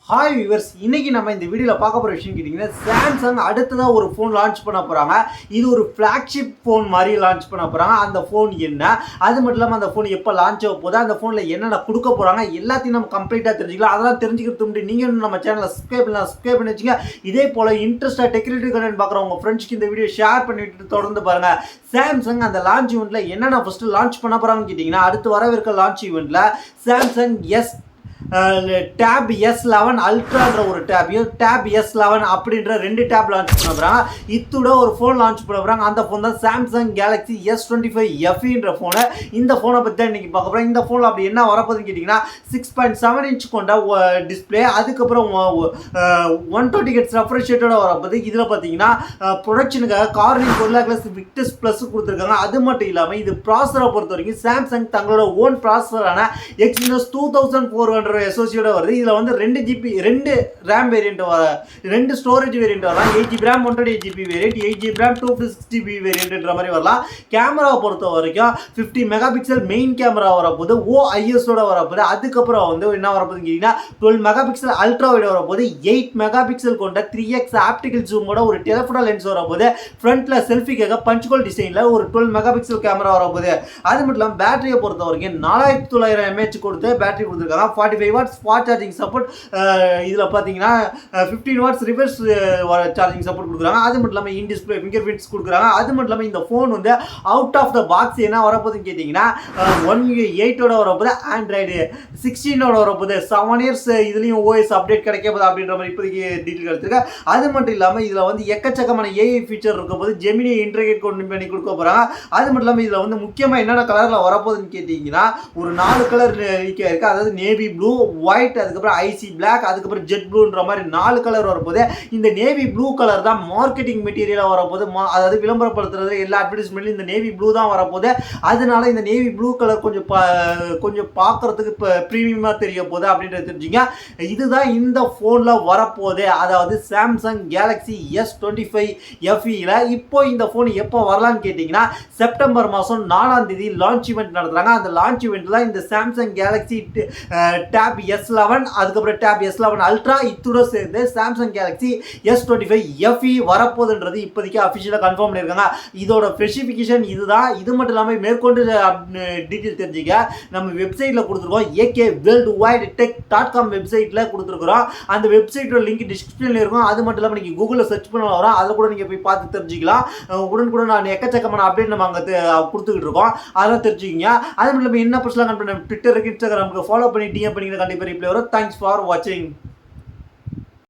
Hi viewers, இன்னைக்கு நம்ம இந்த வீடியோவில் பார்க்க போகிற விஷயம் கேட்டிங்கன்னா, சாம்சங் அடுத்ததாக ஒரு ஃபோன் லான்ச் பண்ண போகிறாங்க. இது ஒரு ஃப்ளாக்ஷிப் ஃபோன் மாதிரி லான்ச் பண்ண போகிறாங்க. அந்த ஃபோன் என்ன, அது மட்டும் இல்லாமல் அந்த ஃபோன் எப்போ லான்ச் ஆக போகுது, அந்த ஃபோனில் என்னென்ன கொடுக்க போகிறாங்க, எல்லாத்தையும் நம்ம கம்ப்ளீட்டாக தெரிஞ்சுக்கலாம். அதெல்லாம் தெரிஞ்சுக்கிறதுக்கு முன்னாடி நீங்கள் இன்னும் நம்ம சேனலை சப்ஸ்கிரைப் பண்ணி வச்சுங்க. இதே போல் இன்ட்ரெஸ்ட்டாக டெக்னிக்கல் கண்டென்ட் பார்க்குற உங்கள் ஃப்ரெண்ட்ஸ்க்கு இந்த வீடியோ ஷேர் பண்ணிவிட்டு தொடர்ந்து பாருங்கள். சாம்சங் அந்த லான்ச் ஈவெண்ட்டில் என்னென்ன ஃபஸ்ட்டு லான்ச் பண்ண போகிறாங்கன்னு கேட்டிங்கன்னா, அடுத்து வரவிருக்க லான்ச் ஈவெண்ட்டில் சாம்சங் டேப் S11 அல்ட்ரான்ற ஒரு டேபையும் டேப் S11 அப்படின்ற ரெண்டு டேப் லான்ச் பண்ண போகிறாங்க. இத்தோட ஒரு ஃபோன் லான்ச் பண்ண போகிறாங்க. அந்த ஃபோன் தான் சாம்சங் கேலக்ஸி S25 FEன்ற ஃபோனு. இந்த ஃபோனை பற்றி தான் இன்றைக்கி பார்க்க போகிறோம். இந்த ஃபோனில் அப்படி என்ன வரப்போகுதுன்னு கேட்டிங்கன்னா, 6.7 இன்ச் கொண்ட டிஸ்பிளே, அதுக்கப்புறம் 120 Hz ரெஃப்ரெஷ் ரேட்டோட வரப்போகுது. இதில் பார்த்தீங்கன்னா ப்ரொடக்ஷனுக்காக கார்னிங் கொரில்லா விக்டஸ் ப்ளஸ் கொடுத்துருக்காங்க. அது மட்டும் இல்லாமல் இது ப்ராசரை பொறுத்த வரைக்கும் சாம்சங் தங்களோட ஓன் ப்ராசரான Exynos 2400 எஸ்ஓசியோட வருது. இதில் வந்து 2 ரேம் வேரியன்ட் வர, 2 ஸ்டோரேஜ் வேரியன்ட் வரலாம். 8GB RAM 128GB variant, 8GB RAM 256GB வேரியன்ட்ன்ற மாதிரி வரலாம். கேமராவை பொறுத்த வரைக்கும் 50 மெகாபிக்சல் மெயின் கேமரா வரப்போது, OISோட வரப்போது. அதுக்கப்புறம் வந்து என்ன வரப்போகுதுன்னு கேட்டிங்கன்னா, 12 மெகாபிக்சல் அல்ட்ரா வைட் வரப்போது, 8 மெகாபிக்சல் கொண்ட 3x ஆப்டிகல் ஜூமோட ஒரு டெலிஃபோட்டோ லென்ஸ் வரப்போது. ஃப்ரண்ட்டில் செல்ஃபிக்காக பஞ்ச்கோல் டிசைனில் ஒரு 12 மெகாபிக்சல் கேமரா வரப்போது. அது மட்டும் இல்லாமல் பேட்டரியை பொறுத்த வரைக்கும் 4900 mAh கொடுத்து பேட்டரி கொடுத்துருக்காங்க. 45 வாட்ஸ் ஃபாஸ்ட் சார்ஜிங் சப்போர்ட். இதில் பார்த்தீங்கன்னா 15 வாட்ஸ் ரிவர்ஸ் சார்ஜிங் சப்போர்ட் கொடுக்குறாங்க. அது மட்டும் இல்லாமல் இன் டிஸ்பிளே ஃபிங்கர் பிரிண்ட்ஸ் கொடுக்குறாங்க. அது மட்டும் இல்லாமல் இந்த ஃபோன் வந்து அவுட் ஆஃப் த பாக்ஸ் என்ன வரப்போகுதுன்னு கேட்டிங்கன்னா, 1U8ஓட வரப்போது, ஆண்ட்ராய்டு 16ஓட வரப்போது, 7 இயர்ஸ் இதுலேயும் OS அப்டேட் கிடைக்க போகுது அப்படின்ற மாதிரி இப்போதைக்கு டீட்டெயில் எடுத்துருக்கேன். அது மட்டும் இல்லாமல் இதில் வந்து எக்கச்சக்கமான AI ஃபீச்சர் இருக்க போது, ஜெமினி இன்டர்கேட் கொண்டு பண்ணி கொடுக்க போகிறாங்க. அது மட்டும் இல்லாமல் இதில் வந்து முக்கியமாக என்னென்ன கலரில் வரப்போகுதுன்னு கேட்டிங்கன்னா, ஒரு 4 கலர் இருக்குது. அதாவது நேவி ப்ளூ, ஒயிட், அதுக்கப்புறம் ஐசி பிளாக், அதுக்கப்புறம் ஜெட் ப்ளூன்ற மாதிரி 4 கலர் வரப்போது. இந்த நேவி ப்ளூ கலர் தான் மார்க்கெட்டிங் மெட்டீரியலாக வரப்போது. அதாவது விளம்பரப்படுத்துறது எல்லா அட்வர்டைஸ்மெண்ட்லையும் இந்த நேவி ப்ளூ தான் வரப்போகுது. அதனால இந்த நேவி ப்ளூ கலர் கொஞ்சம் பார்க்குறதுக்கு இப்போ ப்ரீமியமாக தெரிய போகுது அப்படின்றது தெரிஞ்சுங்க. இதுதான் இந்த ஃபோனில் வரப்போகுது. அதாவது சாம்சங் கேலக்ஸி S25 FEல இப்போ இந்த ஃபோன் எப்போ வரலான்னு கேட்டிங்கன்னா, செப்டம்பர் மாதம் 4ஆம் தேதி லான்ச் ஈவெண்ட் நடத்துகிறாங்க. அந்த லான்ச் ஈவெண்ட்டில் இந்த சாம்சங் கேலக்ஸி டேப் S11, அதுக்கப்புறம் டேப் S11 அல்ட்ரா, இத்தோட சேர்ந்து சாம்சங் கேலக்ஸி S25 FE வரப்போகுதுன்றது இப்போதைக்கு அஃபிஷியலாக கன்ஃபார்ம் பண்ணியிருக்காங்க. இதோட ஸ்பெசிஃபிகேஷன் இதுதான். இது மட்டும் இல்லாமல் மேற்கொண்டு டீட்டெயில் தெரிஞ்சுக்க நம்ம வெப்சைட்டில் கொடுத்துருக்கோம். akworldwidetech.com வெப்சைட்டில் கொடுத்துருக்குறோம். அந்த வெப்சைட்டோட லிங்க் டிஸ்கிரிப்ஷனில் இருக்கும். அது மட்டும் இல்லாமல் நீங்கள் கூகுளில் சர்ச் பண்ண வரோம், அதில் கூட நீங்கள் போய் பார்த்து தெரிஞ்சுக்கலாம். உடனுக்குடன் நான் எக்கச்சக்கமான அப்டேட் நம்ம அங்கே கொடுத்துக்கிட்டு இருக்கோம், அதெல்லாம் தெரிஞ்சுக்கிங்க. அது மட்டும் இல்லாமல் என்ன பர்சனலாக ட்விட்டருக்கு, இன்ஸ்டாகிராமுக்கு ஃபாலோ பண்ணி DM பண்ணிக்கிற கண்டிப்பாக ரிப்ளை வரும். தேங்க்ஸ் ஃபார் வாட்சிங்.